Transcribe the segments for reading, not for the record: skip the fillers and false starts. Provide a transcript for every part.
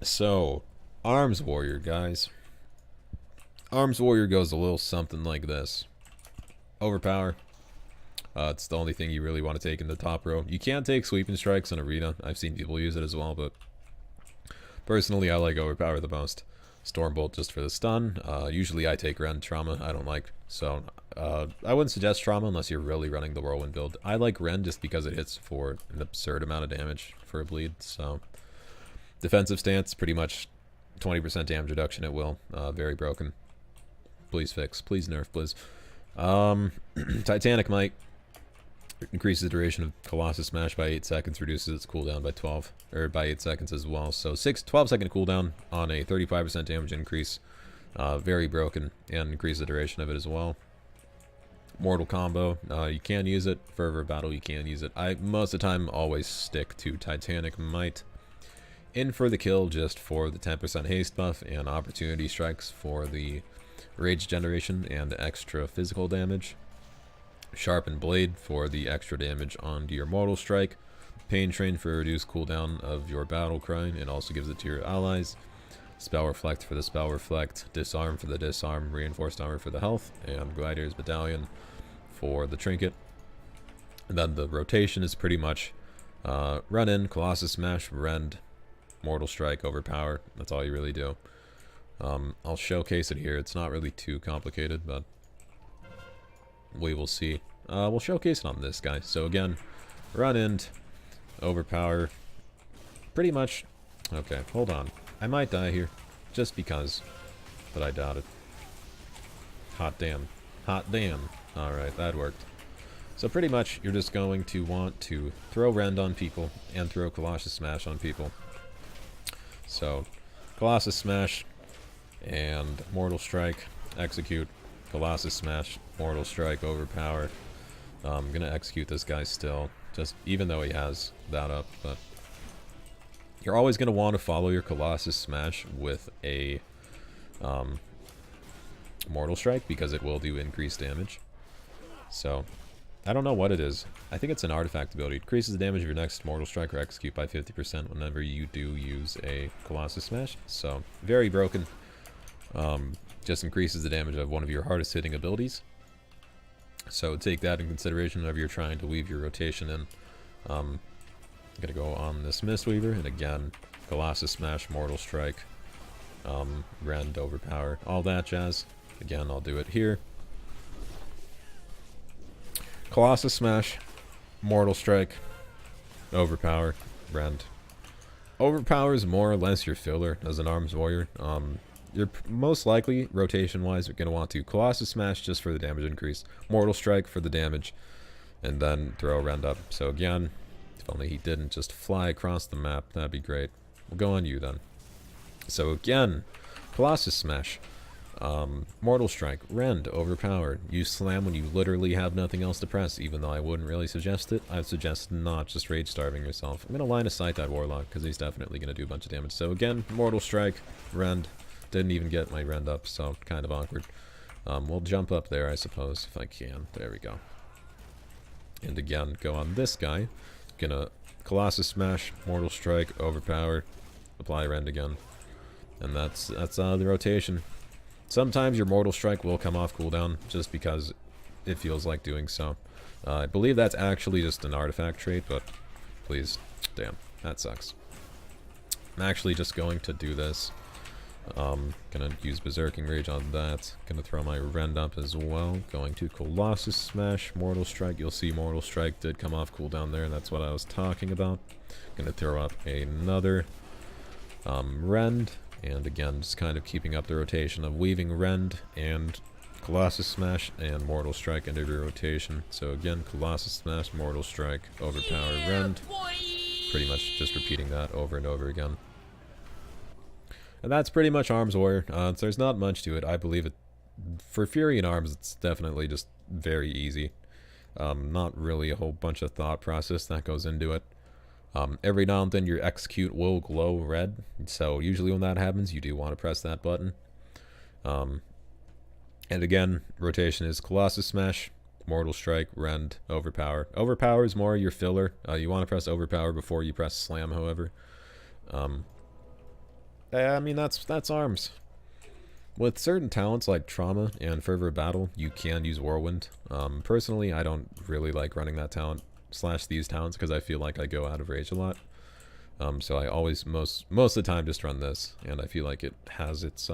So, Arms Warrior, guys. Arms Warrior goes a little something like this. Overpower. It's the only thing you really want to take in the top row. You can take Sweeping Strikes in Arena. I've seen people use it as well, but personally I like Overpower the most. Stormbolt just for the stun. Usually I take Rend Trauma. I don't like. So, I wouldn't suggest Trauma unless you're really running the Whirlwind build. I like Rend just because it hits for an absurd amount of damage for a bleed. So, defensive stance, pretty much 20% damage reduction at will. Very broken. Please fix. Please nerf, please. Titanic Might increases the duration of Colossus Smash by 8 seconds, reduces its cooldown by 12, or by 8 seconds as well. So 12-second cooldown on a 35% damage increase. Very broken, and increase the duration of it as well. Mortal Combo, you can use it. Fervor Battle, you can use it. I, most of the time, always stick to Titanic Might. In for the kill, just for the 10% haste buff, and Opportunity Strikes for the rage generation and extra physical damage. Sharpened Blade for the extra damage onto your Mortal Strike. Pain Train for reduced cooldown of your Battle Cry, and also gives it to your allies. Spell Reflect for the Spell Reflect. Disarm for the Disarm. Reinforced Armor for the health. And Glidier's Battalion for the Trinket. And then the rotation is pretty much run in, Colossus Smash, Rend, Mortal Strike, Overpower. That's all you really do. I'll showcase it here. It's not really too complicated, but we will see. We'll showcase it on this guy. So again, run in, Overpower. Pretty much. Okay, hold on. I might die here, just because, but I doubt it. Hot damn. Hot damn. Alright, that worked. So pretty much, you're just going to want to throw Rend on people, and throw Colossus Smash on people. So, Colossus Smash, and Mortal Strike, execute, Colossus Smash, Mortal Strike, Overpower. I'm gonna execute this guy still, just even though he has that up, but you're always gonna want to follow your Colossus Smash with a Mortal Strike, because it will do increased damage. So, I don't know what it is. I think it's an artifact ability. It increases the damage of your next Mortal Strike or execute by 50% whenever you do use a Colossus Smash. So, very broken. Just increases the damage of one of your hardest hitting abilities. So take that in consideration whenever you're trying to weave your rotation in. I'm gonna go on this Mistweaver, and again, Colossus Smash, Mortal Strike, Rend, Overpower, all that jazz. Again, I'll do it here. Colossus Smash, Mortal Strike, Overpower, Rend. Overpower is more or less your filler as an Arms Warrior. You're most likely, rotation-wise, you're going to want to Colossus Smash just for the damage increase, Mortal Strike for the damage, and then throw Rend up. So again, if only he didn't just fly across the map, that'd be great. We'll go on you then. So again, Colossus Smash, Mortal Strike, Rend, Overpower. You slam when you literally have nothing else to press, even though I wouldn't really suggest it. I'd suggest not just rage starving yourself. I'm going to line of sight that Warlock, because he's definitely going to do a bunch of damage. So again, Mortal Strike, Rend. Didn't even get my Rend up, so kind of awkward. We'll jump up there, I suppose, if I can. There we go. And again, go on this guy. Gonna Colossus Smash, Mortal Strike, Overpower, apply Rend again. And that's the rotation. Sometimes your Mortal Strike will come off cooldown, just because it feels like doing so. I believe that's actually just an artifact trait, but please, damn, that sucks. I'm actually just going to do this. Gonna use Berserking Rage on that. Gonna throw my Rend up as well. Going to Colossus Smash, Mortal Strike. You'll see Mortal Strike did come off cooldown there, and that's what I was talking about. Gonna throw up another Rend, and again, just kind of keeping up the rotation of weaving Rend and Colossus Smash and Mortal Strike into your rotation. So again, Colossus Smash, Mortal Strike, Overpower, Rend. Pretty much just repeating that over and over again. And that's pretty much Arms Warrior. So there's not much to it. I believe it. For Fury and Arms, it's definitely just very easy. Not really a whole bunch of thought process that goes into it. Every now and then your execute will glow red. So usually when that happens, you do want to press that button. And again, rotation is Colossus Smash, Mortal Strike, Rend, Overpower. Overpower is more your filler. You want to press Overpower before you press Slam, however. I mean, that's arms. With certain talents like Trauma and Fervor Battle, you can use Whirlwind. Personally, I don't really like running that talent / these talents because I feel like I go out of rage a lot. So I always, most of the time, just run this, and I feel like it has its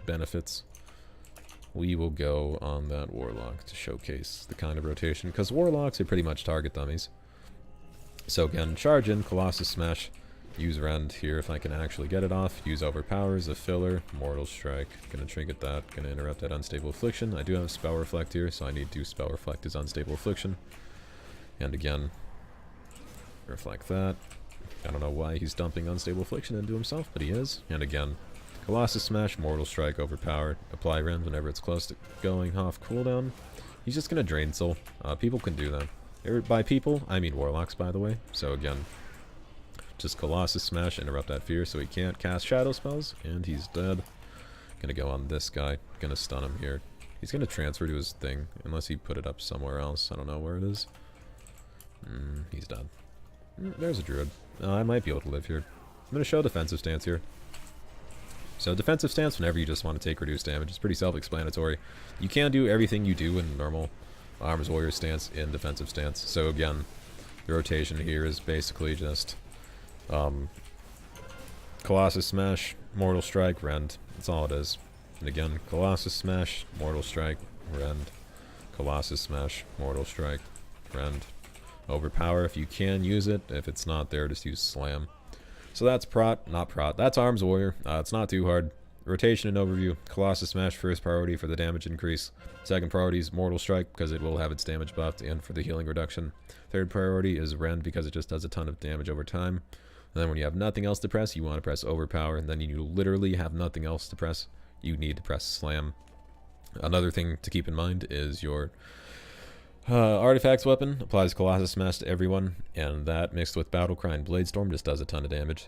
benefits. We will go on that Warlock to showcase the kind of rotation, because Warlocks are pretty much target dummies. So again, charge in, Colossus Smash, use Rend here if I can actually get it off, use Overpower as a filler, Mortal Strike, gonna trinket that, gonna interrupt that Unstable Affliction. I do have Spell Reflect here, so I need to Spell Reflect his Unstable Affliction. And again, reflect that. I don't know why he's dumping Unstable Affliction into himself, but he is. And again, Colossus Smash, Mortal Strike, Overpower, apply Rend whenever it's close to going off cooldown. He's just gonna Drain Soul. People can do that. By people, I mean Warlocks, by the way. So again, just Colossus Smash, interrupt that fear so he can't cast Shadow Spells, and he's dead. Gonna go on this guy, gonna stun him here. He's gonna transfer to his thing, unless he put it up somewhere else. I don't know where it is. He's dead. There's a Druid. I might be able to live here. I'm gonna show defensive stance here. So defensive stance, whenever you just want to take reduced damage, is pretty self-explanatory. You can do everything you do in normal Arms Warrior stance in defensive stance. So again, the rotation here is basically just Colossus Smash, Mortal Strike, Rend. That's all it is. And again, Colossus Smash, Mortal Strike, Rend. Colossus Smash, Mortal Strike, Rend. Overpower if you can use it. If it's not there, just use Slam. So that's not prot. That's Arms Warrior. It's not too hard. Rotation and overview. Colossus Smash first priority for the damage increase. Second priority is Mortal Strike because it will have its damage buffed and for the healing reduction. Third priority is Rend because it just does a ton of damage over time. And then when you have nothing else to press, you want to press Overpower. And then you literally have nothing else to press. You need to press Slam. Another thing to keep in mind is your Artifacts weapon applies Colossus Smash to everyone, and that mixed with Battlecry and Bladestorm just does a ton of damage.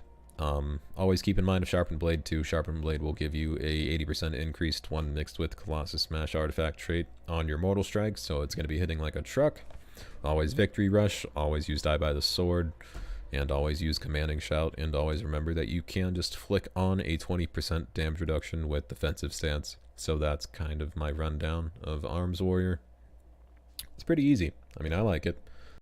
Always keep in mind of Sharpened Blade too. Sharpened Blade will give you a 80% increased one mixed with Colossus Smash artifact trait on your Mortal Strike, so it's going to be hitting like a truck. Always Victory Rush, always use Die by the Sword, and always use Commanding Shout, and always remember that you can just flick on a 20% damage reduction with Defensive Stance. So that's kind of my rundown of Arms Warrior. It's pretty easy. I mean, I like it.